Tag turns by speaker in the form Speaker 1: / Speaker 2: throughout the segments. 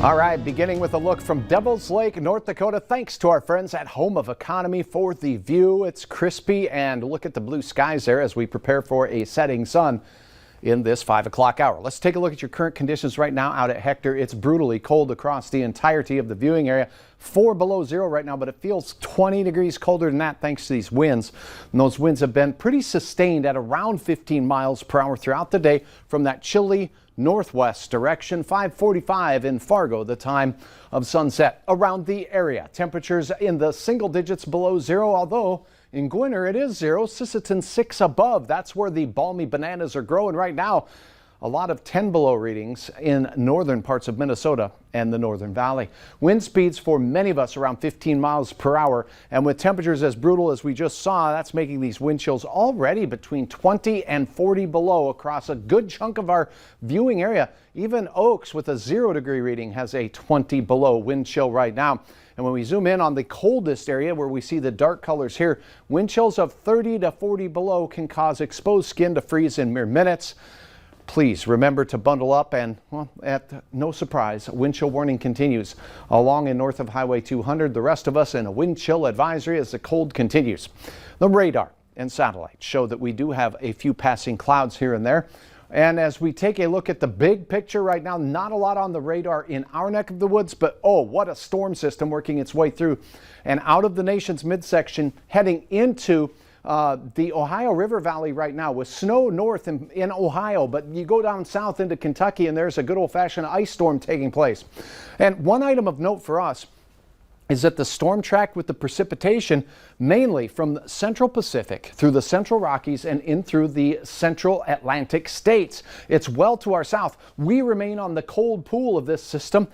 Speaker 1: All right, beginning with a look from Devil's Lake, North Dakota. Thanks to our friends at Home of Economy for the view. It's crispy, and look at the blue skies there as we prepare for a setting sun in this 5 o'clock hour. Let's take a look at your current conditions right now out at Hector. It's brutally cold across the entirety of the viewing area. 4 below zero right now, but it feels 20 degrees colder than that thanks to these winds. And those winds have been pretty sustained at around 15 miles per hour throughout the day from that chilly northwest direction. 5:45 in Fargo, the time of sunset around the area. Temperatures in the single digits below zero, although in Gwinner it is zero. Sisseton 6 above. That's where the balmy bananas are growing right now. A lot of 10 below readings in northern parts of Minnesota and the Northern Valley. Wind speeds for many of us around 15 miles per hour. And with temperatures as brutal as we just saw, that's making these wind chills already between 20 and 40 below across a good chunk of our viewing area. Even Oaks with a 0-degree reading has a 20 below wind chill right now. And when we zoom in on the coldest area where we see the dark colors here, wind chills of 30 to 40 below can cause exposed skin to freeze in mere minutes. Please remember to bundle up, and well, at no surprise, wind chill warning continues along and north of Highway 200. The rest of us in a wind chill advisory as the cold continues. The radar and satellites show that we do have a few passing clouds here and there. And as we take a look at the big picture right now, not a lot on the radar in our neck of the woods, but oh, what a storm system working its way through and out of the nation's midsection heading into the Ohio River Valley right now with snow north in Ohio, but you go down south into Kentucky and there's a good old-fashioned ice storm taking place. And one item of note for us is that the storm tracked with the precipitation mainly from the Central Pacific through the Central Rockies and in through the Central Atlantic states. It's well to our south. We remain on the cold pool of this system,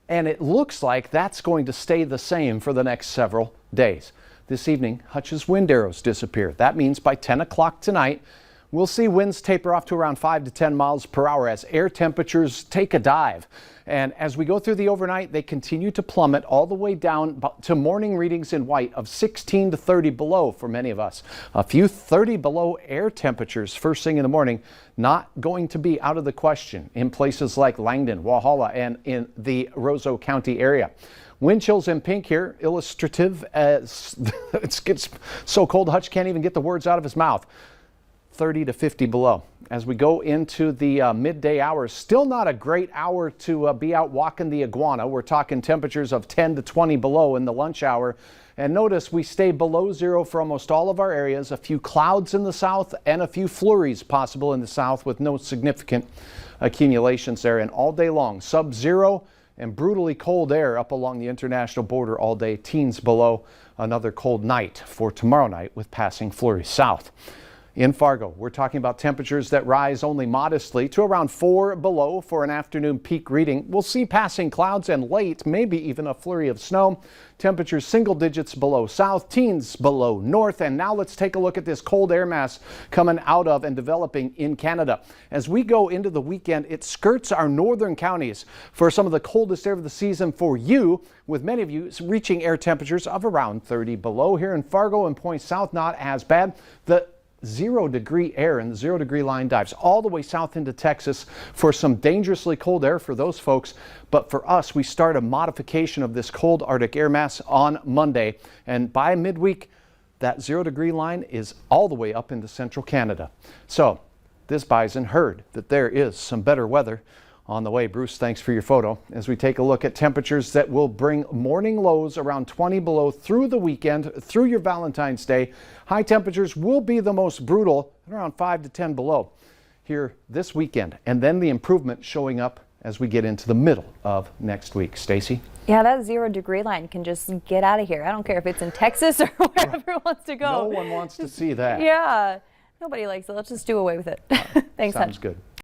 Speaker 1: and it looks like that's going to stay the same for the next several days. This evening, Hutch's wind arrows disappear. That means by 10 o'clock tonight, we'll see winds taper off to around 5 to 10 miles per hour as air temperatures take a dive. And as we go through the overnight, they continue to plummet all the way down to morning readings in white of 16 to 30 below for many of us. A few 30 below air temperatures first thing in the morning, not going to be out of the question in places like Langdon, Walhalla, and in the Roseau County area. Wind chills in pink here, illustrative as it gets so cold Hutch can't even get the words out of his mouth. 30 to 50 below. As we go into the midday hours, still not a great hour to be out walking the iguana. We're talking temperatures of 10 to 20 below in the lunch hour. And notice we stay below zero for almost all of our areas. A few clouds in the south and a few flurries possible in the south with no significant accumulations there. And all day long, sub-zero and brutally cold air up along the international border all day. Teens below. Another cold night for tomorrow night with passing flurries south. In Fargo, we're talking about temperatures that rise only modestly to around 4 below for an afternoon peak reading. We'll see passing clouds and late, maybe even a flurry of snow. Temperatures single digits below south, teens below north. And now let's take a look at this cold air mass coming out of and developing in Canada. As we go into the weekend, it skirts our northern counties for some of the coldest air of the season for you, with many of you reaching air temperatures of around 30 below. Here in Fargo and Point South, not as bad. The 0-degree air and the 0-degree line dives all the way south into Texas for some dangerously cold air for those folks. But for us, we start a modification of this cold Arctic air mass on Monday. And by midweek, that 0-degree line is all the way up into central Canada. So this bison heard that there is some better weather on the way. Bruce, thanks for your photo. As we take a look at temperatures that will bring morning lows around 20 below through the weekend, through your Valentine's Day. High temperatures will be the most brutal at around 5 to 10 below here this weekend. And then the improvement showing up as we get into the middle of next week. Stacy?
Speaker 2: Yeah, that 0-degree line can just get out of here. I don't care if it's in Texas or wherever it wants to go.
Speaker 1: No one wants to see that.
Speaker 2: Yeah, nobody likes it. Let's just do away with it. Thanks,
Speaker 1: Sounds
Speaker 2: Hutch.
Speaker 1: good.